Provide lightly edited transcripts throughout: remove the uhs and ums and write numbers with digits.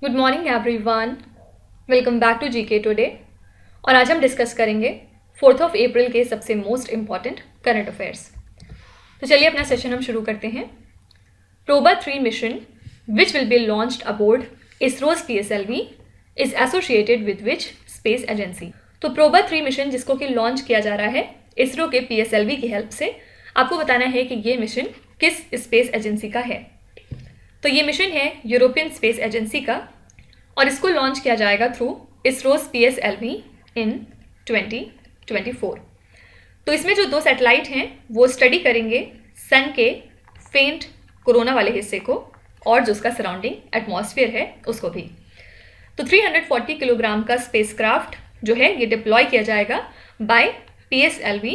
Good morning everyone, welcome back to GK today. और आज हम डिस्कस करेंगे 4 अप्रैल के सबसे मोस्ट इम्पॉर्टेंट करंट अफेयर्स। तो चलिए अपना सेशन हम शुरू करते हैं। Proba 3 mission which will be launched aboard ISRO's PSLV is associated with which space agency. तो प्रोबा 3 मिशन जिसको कि लॉन्च किया जा रहा है इसरो के PSLV की हेल्प से, आपको बताना है कि ये मिशन किस स्पेस एजेंसी का है। तो ये मिशन है यूरोपियन स्पेस एजेंसी का और इसको लॉन्च किया जाएगा थ्रू इसरोज PSLV इन 2024। तो इसमें जो 2 सैटेलाइट हैं वो स्टडी करेंगे सन के फेंट कोरोना वाले हिस्से को और जो उसका सराउंडिंग एटमॉस्फेयर है उसको भी। तो 340 किलोग्राम का स्पेसक्राफ्ट जो है ये डिप्लॉय किया जाएगा बाय PSLV।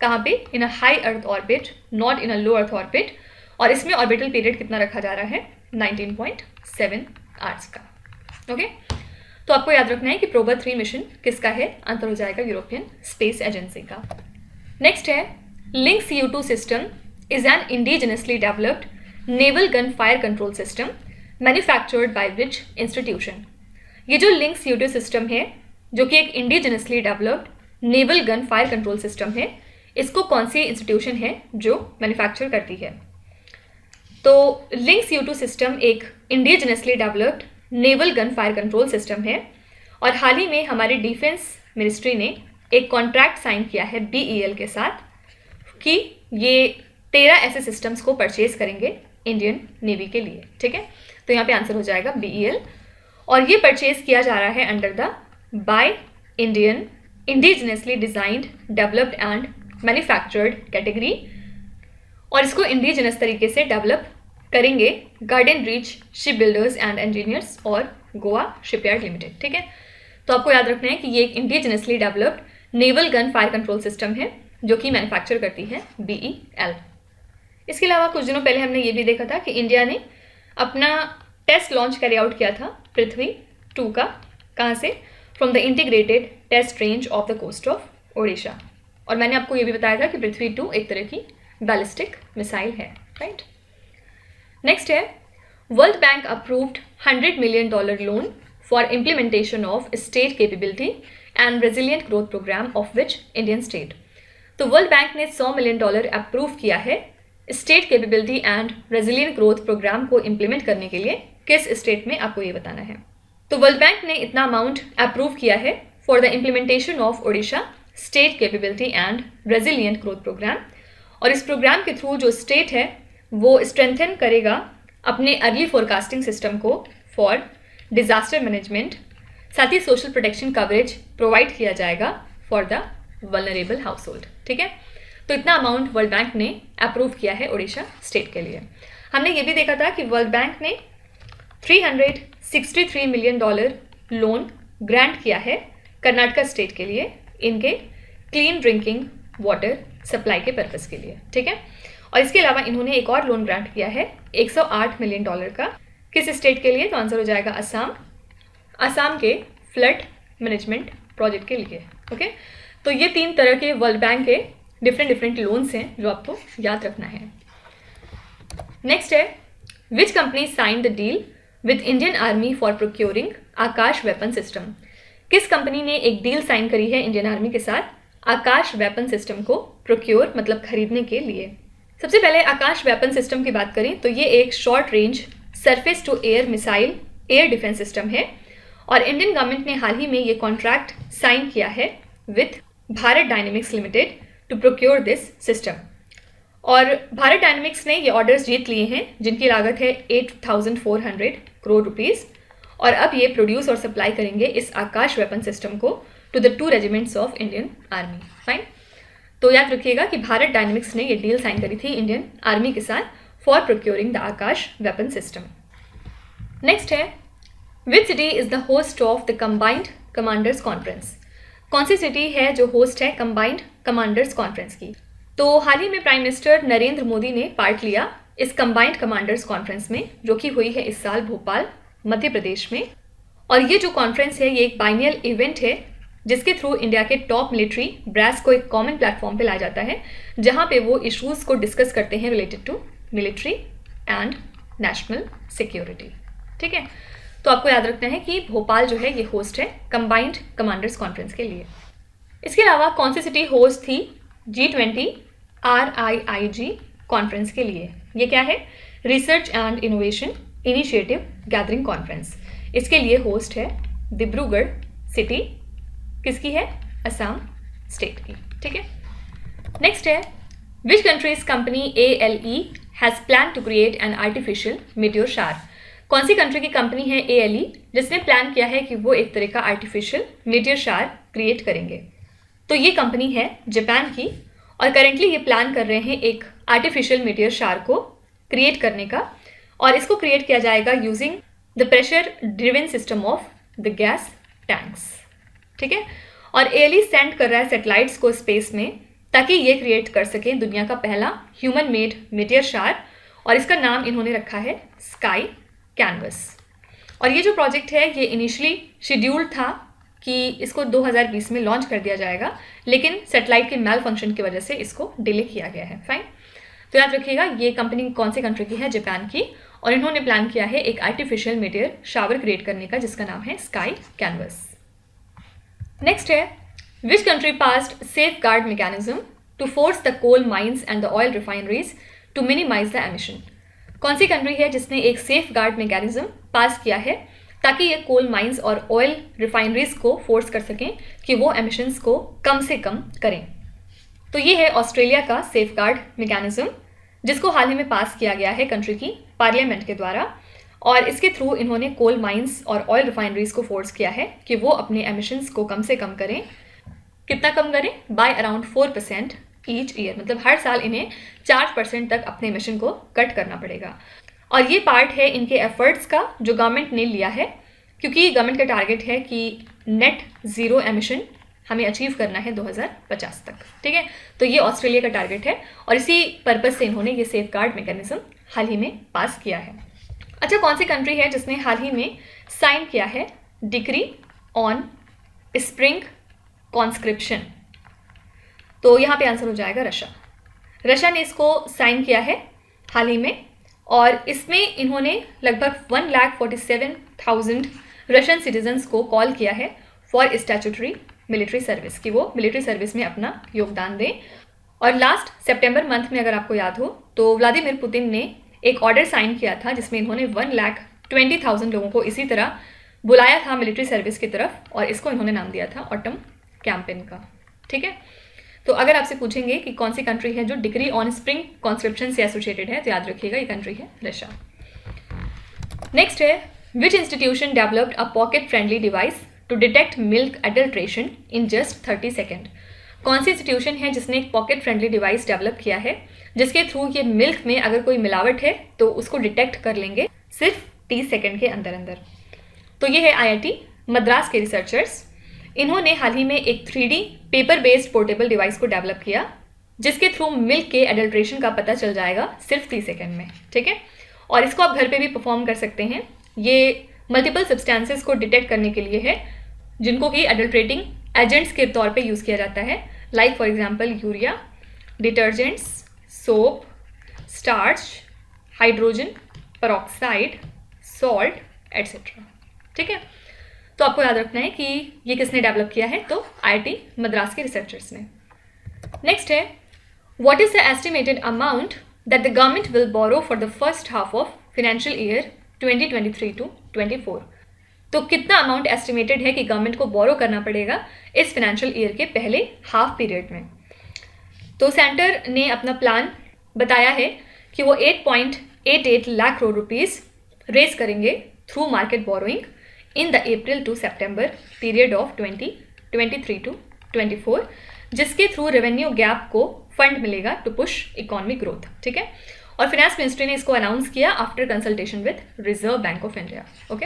कहाँ पे? In a high earth orbit, not in a low earth orbit. और इसमें ऑर्बिटल पीरियड कितना रखा जा रहा है? 19.7 आवर्स का। ओके, तो आपको याद रखना है कि प्रोबा 3 मिशन किसका है? आंसर हो जाएगा यूरोपियन स्पेस एजेंसी का। नेक्स्ट है link CO2 system is an indigenously developed naval gun fire control system manufactured by which institution. ये जो लिंक CO2 सिस्टम है जो कि एक indigenously developed naval gun fire control system है, इसको कौन सी इंस्टीट्यूशन है जो मैन्युफैक्चर करती है? तो लिंक CO2 सिस्टम एक indigenously developed naval gun fire control system है और हाल ही में हमारे डिफेंस मिनिस्ट्री ने एक कॉन्ट्रैक्ट साइन किया है BEL के साथ कि ये 13 ऐसे सिस्टम्स को परचेज करेंगे इंडियन नेवी के लिए। ठीक है, तो यहाँ पे आंसर हो जाएगा BEL। और ये परचेज किया जा रहा है under the by Indian indigenously designed developed and manufactured category और इसको इंडिजिनस तरीके से डेवलप करेंगे garden reach ship builders and engineers और गोवा शिपयार्ड लिमिटेड। ठीक है, तो आपको याद रखना है कि ये एक indigenously developed naval gun fire control system है जो कि मैन्युफैक्चर करती है BEL। इसके अलावा कुछ दिनों पहले हमने ये भी देखा था कि इंडिया ने अपना टेस्ट लॉन्च कैरी आउट किया था पृथ्वी 2 का। कहाँ से? From the integrated test range off the coast of Odisha. और मैंने आपको ये भी बताया था कि पृथ्वी 2 एक तरह की बैलिस्टिक मिसाइल है। राइट, नेक्स्ट है world bank approved $100 million loan for implementation of state capability and resilient growth programme of which Indian state. तो वर्ल्ड बैंक ने $100 मिलियन अप्रूव किया है state capability and resilient growth programme को implement करने के लिए। किस स्टेट में, आपको ये बताना है। तो वर्ल्ड बैंक ने इतना अमाउंट अप्रूव किया है for the implementation of Odisha state capability and resilient growth programme. और इस प्रोग्राम के थ्रू जो स्टेट है वो स्ट्रेंथन करेगा अपने अर्ली फोरकास्टिंग सिस्टम को फॉर डिजास्टर मैनेजमेंट। साथ ही सोशल प्रोटेक्शन कवरेज प्रोवाइड किया जाएगा for the vulnerable house hold. ठीक है, तो इतना अमाउंट वर्ल्ड बैंक ने अप्रूव किया है ओडिशा स्टेट के लिए। हमने ये भी देखा था कि वर्ल्ड बैंक ने $363 मिलियन लोन ग्रांट किया है कर्नाटका स्टेट के लिए इनके क्लीन ड्रिंकिंग वाटर सप्लाई के पर्पस के लिए। ठीक है, और इसके अलावा इन्होंने एक और लोन ग्रांट किया है $108 मिलियन का। किस स्टेट के लिए? तो आंसर हो जाएगा असम। असम के फ्लड मैनेजमेंट प्रोजेक्ट के लिए। ओके, तो ये 3 तरह के वर्ल्ड बैंक के डिफरेंट लोन्स हैं जो आपको याद रखना है। नेक्स्ट है which company sign the deal with Indian army for procuring Akash weapon system. किस कंपनी ने एक डील साइन करी है इंडियन आर्मी के साथ आकाश वेपन सिस्टम को प्रोक्योर मतलब खरीदने के लिए? सबसे पहले आकाश वेपन सिस्टम की बात करें तो ये एक short range surface to air missile air defence system है और इंडियन गवर्नमेंट ने हाल ही में ये कॉन्ट्रैक्ट साइन किया है with Bharat Dynamics Limited to procure this system. और भारत डायनेमिक्स ने ये ऑर्डर्स जीत लिए हैं जिनकी लागत है 8,400 करोड़ रुपीज़ और अब ये प्रोड्यूस और सप्लाई करेंगे इस आकाश वेपन सिस्टम को to the 2 regiments of Indian army. Fine, तो याद रखिएगा कि भारत डायनेमिक्स ने ये डील साइन करी थी इंडियन आर्मी के साथ for procuring the Akash weapon system. Next है which city is the host of the combined commanders conference. कौन सी सिटी है जो होस्ट है कंबाइंड कमांडर्स कॉन्फ्रेंस की? तो हाल ही में प्राइम मिनिस्टर नरेंद्र मोदी ने पार्ट लिया इस कंबाइंड कमांडर्स कॉन्फ्रेंस में जो कि हुई है इस साल भोपाल मध्य प्रदेश में। और ये जो कॉन्फ्रेंस है ये एक बाइनियल इवेंट है जिसके थ्रू इंडिया के टॉप मिलिट्री ब्रास को एक कॉमन प्लेटफॉर्म पे लाया जाता है जहां पे वो इश्यूज को डिस्कस करते हैं related to military and national security. ठीक है, तो आपको याद रखना है कि भोपाल जो है ये होस्ट है कंबाइंड कमांडर्स कॉन्फ्रेंस के लिए। इसके अलावा कौन सी सिटी होस्ट थी G20 RIIG कॉन्फ्रेंस के लिए? ये क्या है? Research and innovation initiative gathering conference. इसके लिए होस्ट है डिब्रूगढ़ सिटी, किसकी है? असम स्टेट की। ठीक है, नेक्स्ट है which country's company ALE has plan to create an artificial meteor shower? कौन सी कंट्री की कंपनी है ALE जिसने प्लान किया है कि वो एक तरह का आर्टिफिशियल मीटियोर शार क्रिएट करेंगे? तो ये कंपनी है जापान की और करेंटली ये प्लान कर रहे हैं एक आर्टिफिशियल मीटियोर शार को क्रिएट करने का, और इसको क्रिएट किया जाएगा using the pressure driven system of the gas tanks. ठीक है, और ALE सेंड कर रहा है सैटेलाइट्स को स्पेस में ताकि ये क्रिएट कर सकें दुनिया का पहला ह्यूमन मेड मीटियोर शार, और इसका नाम इन्होंने रखा है स्काई कैनवस। और ये जो प्रोजेक्ट है ये इनिशियली शेड्यूल्ड था कि इसको 2020 में लॉन्च कर दिया जाएगा, लेकिन सैटेलाइट के मेल फंक्शन की वजह से इसको डिले किया गया है। फाइन, तो याद रखिएगा ये कंपनी कौन सी कंट्री की है? जापान की, और इन्होंने प्लान किया है एक आर्टिफिशियल मीटियोर शावर क्रिएट करने का जिसका नाम है स्काई कैनवस। नेक्स्ट है which country passed safeguard mechanism to force the coal mines and the oil refineries to minimise the emission? कौन सी कंट्री है जिसने एक सेफ गार्ड मैकेनिज्म पास किया है ताकि ये कोल माइंस और ऑयल रिफाइनरीज को फोर्स कर सकें कि वो एमिशंस को कम से कम करें? तो ये है ऑस्ट्रेलिया का सेफ गार्ड मैकेनिज्म जिसको हाल ही में पास किया गया है कंट्री की पार्लियामेंट के द्वारा, और इसके थ्रू इन्होंने कोल माइंस और ऑयल रिफाइनरीज को फोर्स किया है कि वो अपने एमिशंस को कम से कम करें। कितना कम करें? बाय अराउंड 4% ईच ईयर, मतलब हर साल इन्हें 4% तक अपने एमिशन को कट करना पड़ेगा। और ये पार्ट है इनके एफर्ट्स का जो गवर्नमेंट ने लिया है, क्योंकि गवर्नमेंट का टारगेट है कि नेट ज़ीरो एमिशन हमें अचीव करना है 2050 तक। ठीक है, तो ये ऑस्ट्रेलिया का टारगेट है और इसी पर्पज़ से इन्होंने ये सेफ गार्ड मैकेनिज्म हाल ही में पास किया है। अच्छा, कौन सी कंट्री है जिसने हाल ही में साइन किया है डिक्री ऑन स्प्रिंग कॉन्स्क्रिप्शन? तो यहाँ पे आंसर हो जाएगा रशिया। रशिया ने इसको साइन किया है हाल ही में, और इसमें इन्होंने लगभग 1,47,000 रशियन सिटीजन्स को कॉल किया है फॉर स्टैट्यूटरी मिलिट्री सर्विस, कि वो मिलिट्री सर्विस में अपना योगदान दें। और लास्ट सितंबर मंथ में अगर आपको याद हो तो व्लादिमीर पुतिन ने एक ऑर्डर साइन किया था जिसमें इन्होंने 1,20,000 लोगों को इसी तरह बुलाया था मिलिट्री सर्विस की तरफ, और इसको इन्होंने नाम दिया था ऑटम कैंपेन का। ठीक है, तो अगर आपसे पूछेंगे कि कौन सी कंट्री है जो डिक्री ऑन स्प्रिंग कॉन्स्क्रिप्शन से एसोसिएटेड है, तो याद रखिएगा ये कंट्री है रशिया। नेक्स्ट है which institution developed a pocket friendly device to detect milk adulteration in just 30 second? कौन सी इंस्टीट्यूशन है जिसने एक पॉकेट फ्रेंडली डिवाइस डेवलप किया है जिसके थ्रू ये मिल्क में अगर कोई मिलावट है तो उसको डिटेक्ट कर लेंगे सिर्फ 30 सेकेंड के अंदर अंदर? तो ये है IIT मद्रास के रिसर्चर्स। इन्होंने हाल ही में एक 3D paper based portable device को डेवलप किया जिसके थ्रू मिल्क के एडल्ट्रेशन का पता चल जाएगा सिर्फ 30 सेकेंड में। ठीक है, और इसको आप घर पे भी परफॉर्म कर सकते हैं। ये मल्टीपल सब्सटेंसेस को डिटेक्ट करने के लिए है जिनको कि एडल्ट्रेटिंग एजेंट्स के तौर पे यूज़ किया जाता है, like for example urea, detergents, soap, starch, hydrogen peroxide, salt etcetera. ठीक है, तो आपको याद रखना है कि ये किसने डेवलप किया है, तो IIT मद्रास के रिसर्चर्स ने। नेक्स्ट है what is the estimated amount that the government will borrow for the first half of financial year 2023 to 24? तो कितना अमाउंट एस्टिमेटेड है कि गवर्नमेंट को बोरो करना पड़ेगा इस फाइनेंशियल ईयर के पहले हाफ पीरियड में? तो सेंटर ने अपना प्लान बताया है कि वो 8.88 लाख करोड़ रुपीस रेज करेंगे through market borrowing in the April to September period of 2023 to 24, जिसके थ्रू रेवेन्यू गैप को फंड मिलेगा टू पुश इकोनॉमी ग्रोथ। ठीक है, और फाइनेंस मिनिस्ट्री ने इसको अनाउंस किया after consultation with Reserve Bank of India. Okay,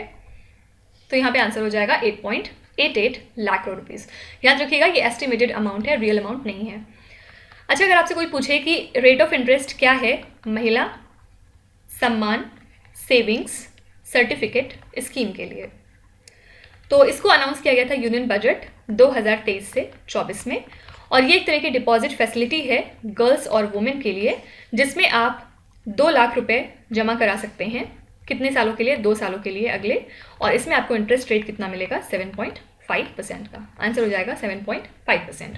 तो यहाँ पे आंसर हो जाएगा 8.88 लाख करोड़ रुपीस। याद रखिएगा ये एस्टिमेटेड अमाउंट है, रियल अमाउंट नहीं है। अच्छा, अगर आपसे कोई पूछे कि रेट ऑफ इंटरेस्ट क्या है महिला सम्मान सेविंग्स सर्टिफिकेट स्कीम के लिए, तो इसको अनाउंस किया गया था यूनियन बजट 2023 से 24 में, और ये एक तरह की डिपॉजिट फैसिलिटी है गर्ल्स और वुमेन के लिए जिसमें आप 2 लाख रुपए जमा करा सकते हैं कितने सालों के लिए? 2 सालों के लिए अगले, और इसमें आपको इंटरेस्ट रेट कितना मिलेगा? 7.5% का। आंसर हो जाएगा 7.5%।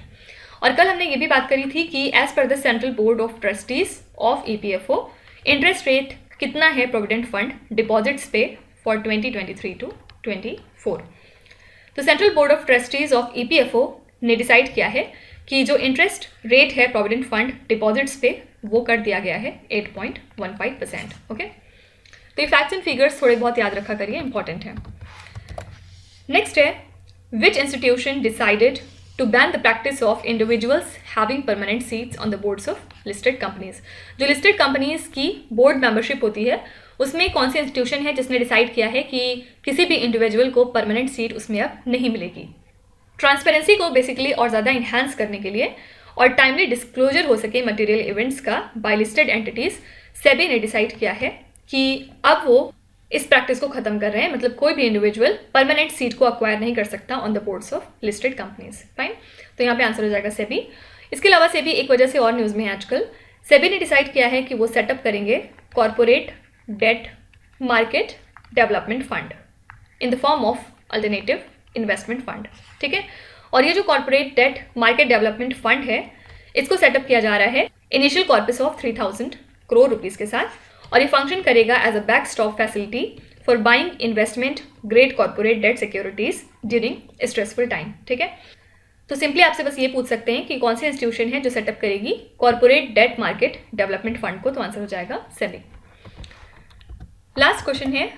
और कल हमने ये भी बात करी थी कि एज पर the central board of trustees of EPFO interest rate कितना है प्रोविडेंट फंड डिपॉजिट्स पे फॉर 2023 टू 24। तो central board of trustees of EPFO ने डिसाइड किया है कि जो इंटरेस्ट रेट है प्रोविडेंट फंड डिपॉजिट्स पे वो कर दिया गया है 8.15%। ओके, तो ये फैक्ट्स एंड फिगर्स थोड़े बहुत याद रखा करिए, इंपॉर्टेंट है। नेक्स्ट है, which institution decided to ban the practice of individuals having permanent seats on the boards of listed companies. जो लिस्टेड कंपनीज की बोर्ड मेंबरशिप होती है उसमें कौन सी इंस्टीट्यूशन है जिसने डिसाइड किया है कि किसी भी इंडिविजुअल को परमानेंट सीट उसमें अब नहीं मिलेगी। ट्रांसपेरेंसी को बेसिकली और ज़्यादा इन्हांस करने के लिए और टाइमली डिस्क्लोजर हो सके मटेरियल इवेंट्स का बाय लिस्टेड एंटिटीज, सेबी ने डिसाइड किया है कि अब वो इस प्रैक्टिस को खत्म कर रहे हैं, मतलब कोई भी इंडिविजुअल परमानेंट सीट को अक्वायर नहीं कर सकता on the boards of listed companies. Fine, तो यहाँ पे आंसर हो जाएगा सेबी। इसके अलावा सेबी एक वजह से और न्यूज़ में है आजकल, सेबी ने डिसाइड किया है कि वो सेटअप करेंगे corporate debt market development fund in the form of alternative investment fund. ठीक है, और ये जो corporate debt market development fund है इसको सेटअप किया जा रहा है initial corpus of 3000 crore rupees के साथ, और ये फंक्शन करेगा as a backstop facility for buying investment grade corporate debt securities during stressful time. ठीक है, तो सिंपली आपसे बस ये पूछ सकते हैं कि कौन सी इंस्टीट्यूशन है जो सेटअप करेगी corporate debt market development fund को, तो आंसर हो जाएगा सेबी। लास्ट क्वेश्चन है,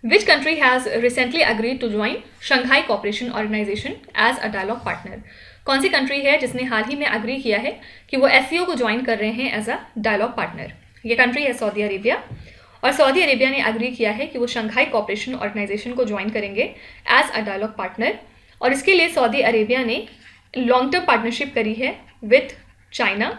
Which country has recently agreed to join Shanghai Cooperation Organization as a dialogue partner? कौन सी कंट्री है जिसने हाल ही में अग्री किया है कि वो SCO को ज्वाइन कर रहे हैं एज अ डायलॉग पार्टनर? ये कंट्री है सऊदी अरेबिया, और सऊदी अरेबिया ने अग्री किया है कि वो शंघाई कॉपरेशन ऑर्गेनाइजेशन को ज्वाइन करेंगे एज अ डायलॉग पार्टनर, और इसके लिए सऊदी अरेबिया ने लॉन्ग टर्म पार्टनरशिप करी है विथ चाइना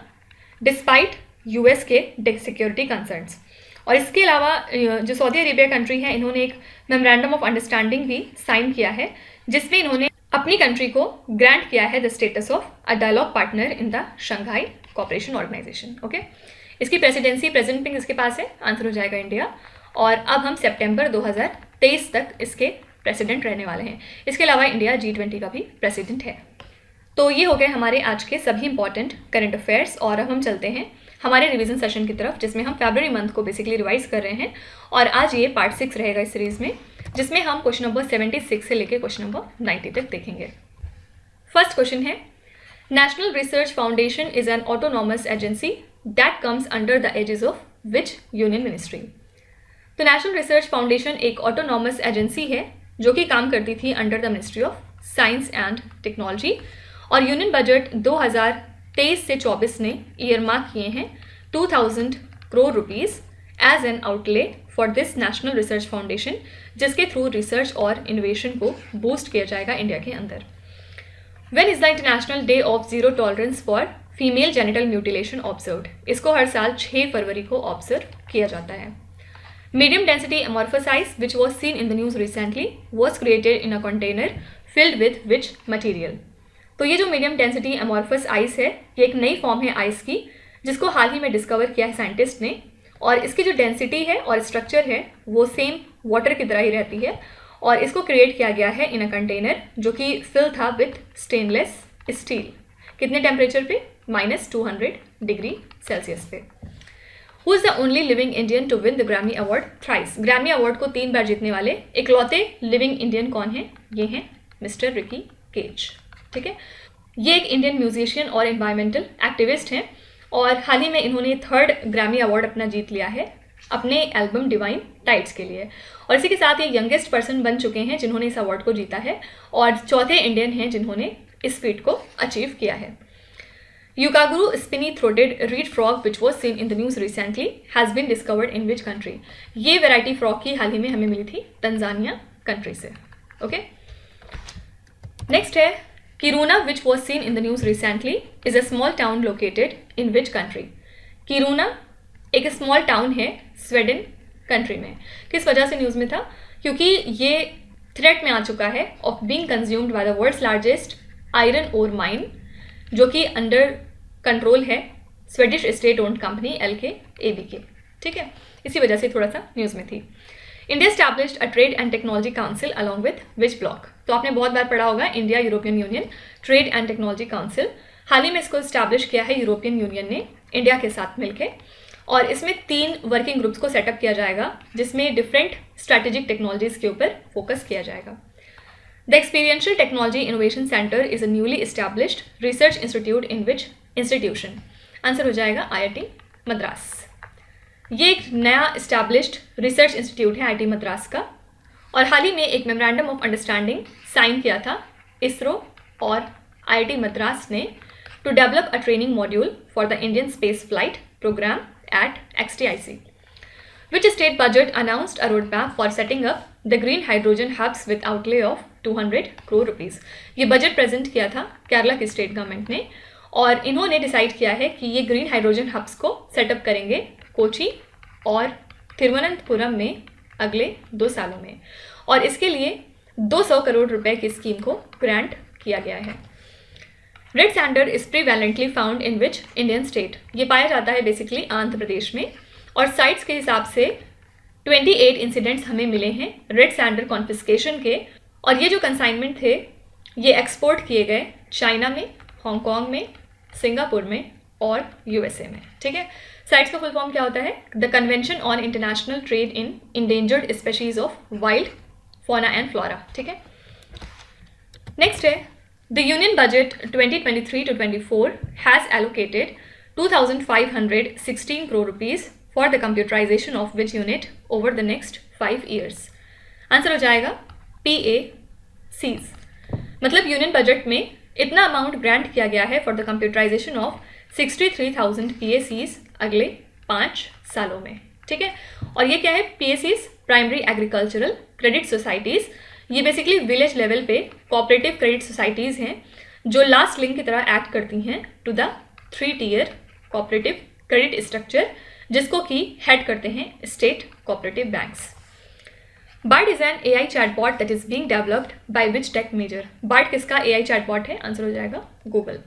डिस्पाइट US के सिक्योरिटी कंसर्न्स। और इसके अलावा जो सऊदी अरेबिया कंट्री है इन्होंने एक मेमोरेंडम ऑफ अंडरस्टैंडिंग भी साइन किया है जिसमें इन्होंने अपनी कंट्री को ग्रांट किया है the status of a dialogue partner in the Shanghai cooperation organisation. Okay, इसकी प्रेसिडेंसी प्रेजेंट में किसके पास है? आंसर हो जाएगा इंडिया, और अब हम सितंबर 2023 तक इसके प्रेसिडेंट रहने वाले हैं। इसके अलावा इंडिया G20 का भी प्रेसिडेंट है। तो ये हो गए हमारे आज के सभी इंपॉर्टेंट करंट अफेयर्स, और अब हम चलते हैं हमारे रिवीजन सेशन की तरफ जिसमें हम फरवरी मंथ को बेसिकली रिवाइज कर रहे हैं, और आज ये पार्ट 6 रहेगा इस सीरीज में जिसमें हम क्वेश्चन नंबर 76 से लेकर क्वेश्चन नंबर 90 तक देखेंगे। फर्स्ट क्वेश्चन है, national research foundation is an autonomous agency that comes under the aegis of which union ministry? तो नेशनल रिसर्च फाउंडेशन एक ऑटोनॉमस एजेंसी है जो कि काम करती थी under the ministry of science and technology, और यूनियन बजट 2023 से 24 ने ईयर मार्क किए हैं 2000 crore rupees as an outlay for this national research foundation, जिसके थ्रू रिसर्च और इनोवेशन को बूस्ट किया जाएगा इंडिया के अंदर। When is the international day of zero tolerance for female genital mutilation observed? इसको हर साल 6 फरवरी को ऑब्जर्व किया जाता है। Medium density amorphous ice which was seen in the news recently was created in a container filled with which material? तो ये जो medium density amorphous ice है ये एक नई फॉर्म है आइस की जिसको हाल ही में डिस्कवर किया है साइंटिस्ट ने, और इसकी जो डेंसिटी है और स्ट्रक्चर है वो सेम वाटर की तरह ही रहती है, और इसको क्रिएट किया गया है इन अ कंटेनर जो कि फिल था विथ स्टेनलेस स्टील। कितने टेम्परेचर पे? -200 डिग्री सेल्सियस पे। Who is the only living Indian to win the Grammy award thrice? Grammy award को 3 बार जीतने वाले इकलौते लिविंग इंडियन कौन हैं? ये हैं मिस्टर रिकी केज। ठीक है, ये एक इंडियन म्यूजिशियन और एनवायरमेंटल एक्टिविस्ट हैं, और हाल ही में इन्होंने 3rd ग्रैमी अवार्ड अपना जीत लिया है अपने एल्बम डिवाइन टाइड्स के लिए, और इसी के साथ ये यंगेस्ट पर्सन बन चुके हैं जिन्होंने इस अवार्ड को जीता है, और चौथे इंडियन हैं जिन्होंने इस फीट को अचीव किया है। Yucaguru spiny-throated reed frog which was seen in the news recently has been discovered in which country? ये वैरायटी फ्रॉग की हाल ही में हमें मिली थी तंजानिया कंट्री से। ओके, नेक्स्ट है Kiruna which was seen in the news recently is a small town located in which country? Kiruna एक small town है स्वीडन कंट्री में। किस वजह से न्यूज़ में था? क्योंकि ये थ्रेट में आ चुका है of being consumed by the world's largest iron ore mine जो कि अंडर कंट्रोल है Swedish state owned company LKAB के। ठीक है, इसी वजह से थोड़ा सा न्यूज़ में थी। India established a trade and technology council along with which bloc? तो आपने बहुत बार पढ़ा होगा India European union trade and technology council. हाल ही में इसको स्टैब्लिश किया है यूरोपियन यूनियन ने इंडिया के साथ मिलकर, और इसमें 3 वर्किंग ग्रुप्स को सेटअप किया जाएगा जिसमें डिफरेंट स्ट्रैटेजिक टेक्नोलॉजीज के ऊपर फोकस किया जाएगा। The experiential technology innovation centre is a newly established research institute in which institution? Answer हो जाएगा IIT मद्रास। ये एक नया एस्टैब्लिश्ड रिसर्च इंस्टीट्यूट है IIT मद्रास का, और हाल ही में एक मेमोरेंडम ऑफ अंडरस्टैंडिंग साइन किया था इसरो और IIT मद्रास ने to develop a training module for the Indian space flight programme at XTIC. Which state budget announced a roadmap for setting up the green hydrogen hubs with outlay of 200 crore rupees? ये budget present किया था केरला की state government ने, और इन्होंने decide किया है कि ये ग्रीन हाइड्रोजन हब्स को सेटअप करेंगे कोची और तिरुवनंतपुरम में अगले 2 सालों में, और इसके लिए 200 करोड़ रुपए की स्कीम को ग्रांट किया गया है। Red sander is prevalently found in which Indian state? ये पाया जाता है बेसिकली आंध्र प्रदेश में, और साइट्स के हिसाब से 28 इंसिडेंट्स हमें मिले हैं रेड सैंडर कॉन्फिस्केशन के, और ये जो कंसाइनमेंट थे ये एक्सपोर्ट किए गए चाइना में, हांगकॉन्ग में, सिंगापुर में और USA में। ठीक है, साइट्स का फुल फॉर्म क्या होता है? The convention on international trade in endangered species of wild fauna and flora. ठीक है, नेक्स्ट है The Union Budget 2023-24 has allocated 2,516 crore rupees for the computerization of which unit over the next 5 years? Answer हो जाएगा PACs। मतलब union budget में इतना amount grant किया गया है for the computerisation of 63,000 PACs अगले 5 सालों में। ठीक है, और ये क्या है? PACs primary agricultural credit societies. ये बेसिकली विलेज लेवल पे कोऑपरेटिव क्रेडिट सोसाइटीज़ हैं जो लास्ट लिंक की तरह एक्ट करती हैं to the 3 tier cooperative credit structure, जिसको कि हेड करते हैं state cooperative banks. Bard is an AI chatbot that is being developed by which tech major? Bard किसका AI चैटबॉट है? आंसर हो जाएगा Google.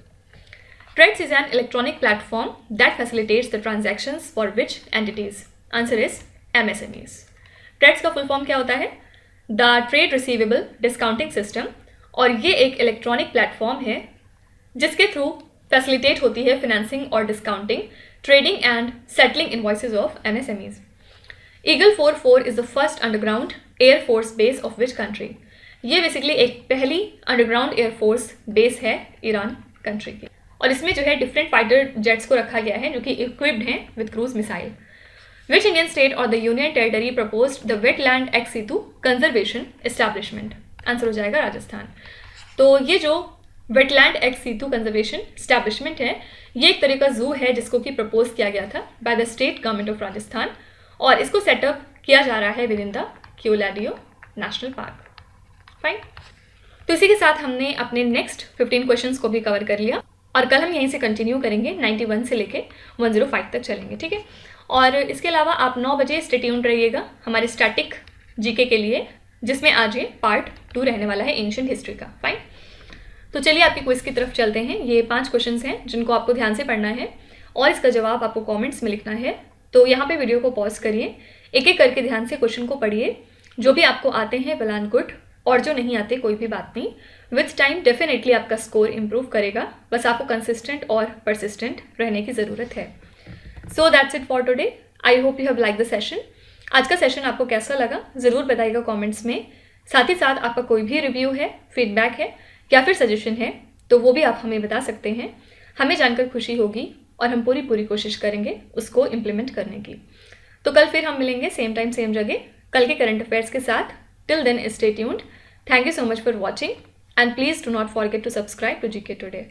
TReDS is an electronic platform that facilitates the transactions for which entities? Answer is MSMEs। TReDS का full form क्या होता है? The trade receivable discounting system, और ये एक इलेक्ट्रॉनिक प्लेटफॉर्म है जिसके थ्रू फैसिलिटेट होती है फिनेंसिंग और discounting, trading and settling invoices of MSMEs। Eagle 44 is the first underground air force base of which country? ये बेसिकली एक पहली अंडरग्राउंड एयरफोर्स बेस है ईरान कंट्री की, और इसमें जो है डिफरेंट फाइटर जेट्स को रखा गया है जो कि इक्विप्ड हैं with cruise missile. Which Indian state or the Union Territory proposed the Wetland ex situ conservation establishment? Answer हो जाएगा राजस्थान। तो ये जो wetland x situ conservation establishment है, ये एक तरह का जू है जिसको कि प्रपोज किया गया था by the state government of Rajasthan, और इसको सेटअप किया जा रहा है within the Keoladeo national park. Fine, तो इसी के साथ हमने अपने नेक्स्ट 15 क्वेश्चंस को भी कवर कर लिया, और कल हम यहीं से कंटिन्यू करेंगे 91 से लेके 105 तक चलेंगे। ठीक है, और इसके अलावा आप 9 बजे स्टे ट्यून्ड रहिएगा हमारे स्टैटिक जीके के लिए, जिसमें आज ये पार्ट 2 रहने वाला है एंशिएंट हिस्ट्री का। फाइन, तो चलिए आपकी क्विज की तरफ चलते हैं। ये 5 क्वेश्चंस हैं जिनको आपको ध्यान से पढ़ना है, और इसका जवाब आपको कमेंट्स में लिखना है। तो यहाँ पे वीडियो को पॉज करिए, एक एक करके ध्यान से क्वेश्चन को पढ़िए। जो भी आपको आते हैं वेल एंड गुड, और जो नहीं आते कोई भी बात नहीं, विथ टाइम डेफिनेटली आपका स्कोर इंप्रूव करेगा। बस आपको कंसिस्टेंट और परसिस्टेंट रहने की ज़रूरत है। So that's it for today. I hope you have like the session. आज का सेशन आपको कैसा लगा ज़रूर बताइएगा कमेंट्स में। साथ ही साथ आपका कोई भी रिव्यू है, फीडबैक है या फिर सजेशन है तो वो भी आप हमें बता सकते हैं। हमें जानकर खुशी होगी और हम पूरी कोशिश करेंगे उसको इम्प्लीमेंट करने की। तो कल फिर हम मिलेंगे सेम टाइम सेम जगह कल के करंट अफेयर्स के साथ। Till then stay tuned. Thank you so much for watching, and please do not forget to subscribe to GK Today.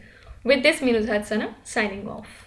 With this, me Nuzhat Sana signing off.